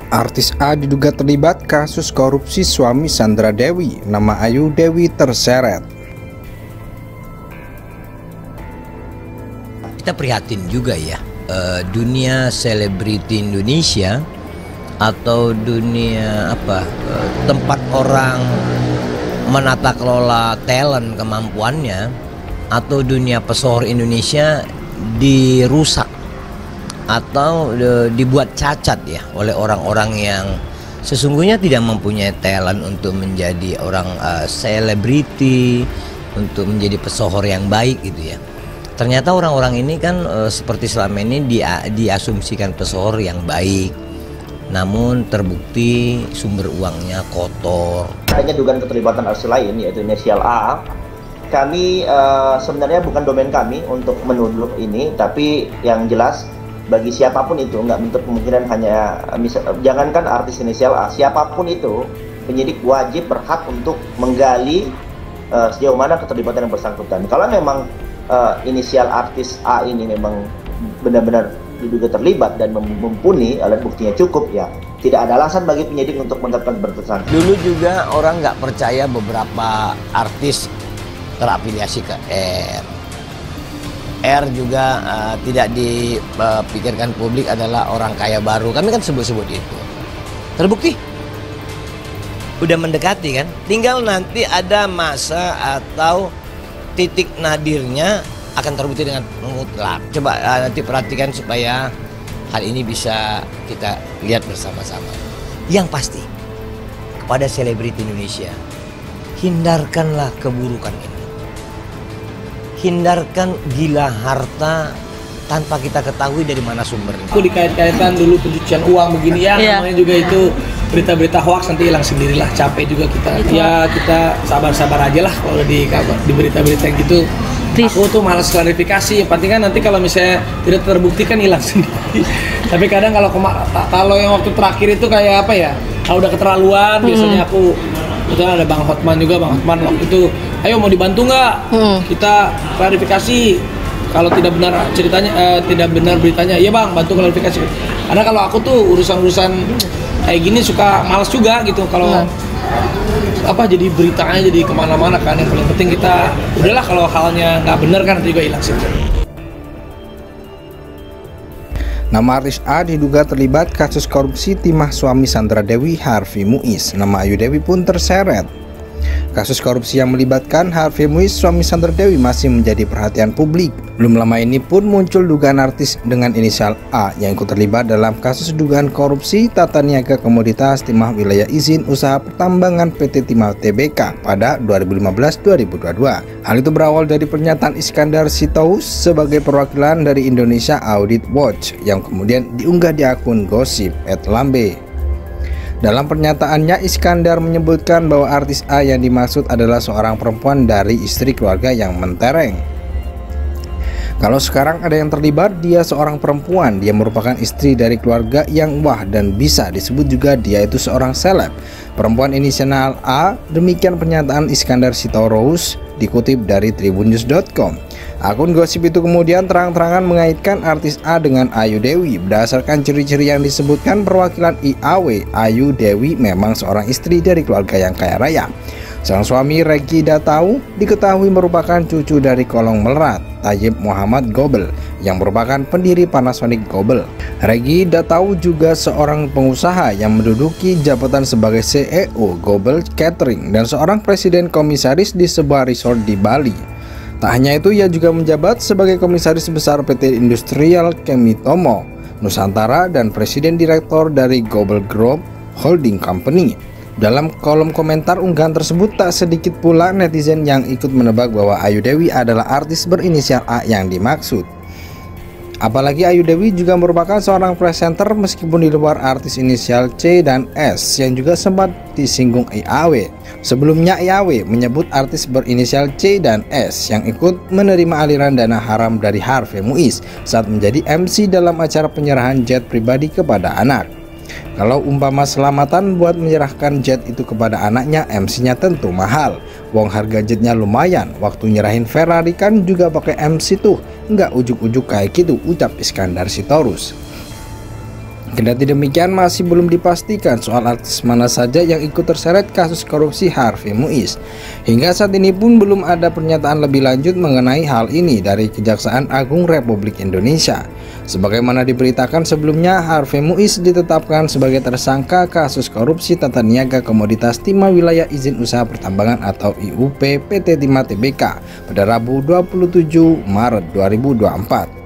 Artis A diduga terlibat kasus korupsi suami Sandra Dewi, nama Ayu Dewi terseret. Kita prihatin juga ya, dunia selebriti Indonesia atau dunia tempat orang menata kelola talent kemampuannya, atau dunia pesohor Indonesia dirusak atau dibuat cacat ya oleh orang-orang yang sesungguhnya tidak mempunyai talent untuk menjadi orang selebriti, untuk menjadi pesohor yang baik gitu ya. Ternyata orang-orang ini kan seperti selama ini diasumsikan pesohor yang baik, namun terbukti sumber uangnya kotor. Adanya dugaan keterlibatan artis lain yaitu inisial A. Kami sebenarnya bukan domain kami untuk menuduh ini, tapi yang jelas bagi siapapun itu, nggak bentuk kemungkinan hanya jangankan artis inisial A, siapapun itu penyidik wajib berhak untuk menggali sejauh mana keterlibatan yang bersangkutan. Kalau memang inisial artis A ini memang benar-benar diduga terlibat dan mumpuni, alat buktinya cukup, ya tidak ada alasan bagi penyidik untuk menetapkan bertersangka. Dulu juga orang nggak percaya beberapa artis terafiliasi ke R juga tidak dipikirkan publik adalah orang kaya baru. Kami kan sebut-sebut itu. Terbukti. Udah mendekati kan. Tinggal nanti ada masa atau titik nadirnya akan terbukti dengan mutlak. Coba nanti perhatikan supaya hal ini bisa kita lihat bersama-sama. Yang pasti, kepada selebriti Indonesia, hindarkanlah keburukan ini. Hindarkan gila harta tanpa kita ketahui dari mana sumbernya. Aku dikait-kaitkan dulu pencucian uang begini ya, namanya juga itu berita-berita hoax, nanti hilang sendirilah. Capek juga kita. Ya kita sabar-sabar aja lah kalau di berita-berita yang gitu. Aku tuh malas klarifikasi. Yang penting kan nanti kalau misalnya tidak terbukti kan hilang sendiri. Tapi kadang kalau yang waktu terakhir itu kayak apa ya? Kalau udah keterlaluan, biasanya aku betul ada Bang Hotman juga, Bang Hotman waktu itu, ayo mau dibantu nggak? Kita klarifikasi. Kalau tidak benar ceritanya, tidak benar beritanya, iya Bang, bantu klarifikasi. Karena kalau aku tuh urusan-urusan kayak gini suka malas juga gitu. Kalau jadi beritanya jadi kemana-mana kan. Yang paling penting kita udahlah, kalau halnya nggak benar kan nanti juga hilang sih. Nama artis A diduga terlibat kasus korupsi timah suami Sandra Dewi, Harvey Muiz. Nama Ayu Dewi pun terseret. Kasus korupsi yang melibatkan Harvey Muiz, suami Sandra Dewi, masih menjadi perhatian publik. Belum lama ini pun muncul dugaan artis dengan inisial A yang ikut terlibat dalam kasus dugaan korupsi tata niaga komoditas timah wilayah izin usaha pertambangan PT Timah Tbk pada 2015-2022. Hal itu berawal dari pernyataan Iskandar Sitohus sebagai perwakilan dari Indonesia Audit Watch yang kemudian diunggah di akun gosip @lambe. Dalam pernyataannya, Iskandar menyebutkan bahwa artis A yang dimaksud adalah seorang perempuan dari istri keluarga yang mentereng. Kalau sekarang ada yang terlibat, dia seorang perempuan, dia merupakan istri dari keluarga yang wah, dan bisa disebut juga dia itu seorang seleb. Perempuan inisial A, demikian pernyataan Iskandar Sitohus dikutip dari tribunnews.com. Akun gosip itu kemudian terang-terangan mengaitkan artis A dengan Ayu Dewi. Berdasarkan ciri-ciri yang disebutkan perwakilan IAW, Ayu Dewi memang seorang istri dari keluarga yang kaya raya. Sang suami Regi Datau diketahui merupakan cucu dari Kolong Melrat, Tayyip Muhammad Gobel, yang merupakan pendiri Panasonic Gobel. Regi Datau juga seorang pengusaha yang menduduki jabatan sebagai CEO Gobel Catering dan seorang presiden komisaris di sebuah resort di Bali. Tak hanya itu, ia juga menjabat sebagai komisaris besar PT Industrial Chemitomo Nusantara dan presiden direktur dari Gobel Group Holding Company. Dalam kolom komentar unggahan tersebut, tak sedikit pula netizen yang ikut menebak bahwa Ayu Dewi adalah artis berinisial A yang dimaksud. Apalagi Ayu Dewi juga merupakan seorang presenter meskipun di luar artis inisial C dan S yang juga sempat disinggung IAW. Sebelumnya IAW menyebut artis berinisial C dan S yang ikut menerima aliran dana haram dari Harvey Muiz saat menjadi MC dalam acara penyerahan jet pribadi kepada anak. Kalau umpama selamatan buat menyerahkan jet itu kepada anaknya, MC-nya tentu mahal. Wong harga jetnya lumayan, waktu nyerahin Ferrari kan juga pakai MC tuh. Nggak ujuk-ujuk kayak gitu, ucap Iskandar Sitohus. Kendati demikian, masih belum dipastikan soal artis mana saja yang ikut terseret kasus korupsi Harvey Muiz. Hingga saat ini pun belum ada pernyataan lebih lanjut mengenai hal ini dari Kejaksaan Agung Republik Indonesia. Sebagaimana diberitakan sebelumnya, Harvey Muiz ditetapkan sebagai tersangka kasus korupsi tata niaga komoditas Timah Wilayah Izin Usaha Pertambangan atau IUP PT Timah Tbk pada Rabu 27 Maret 2024.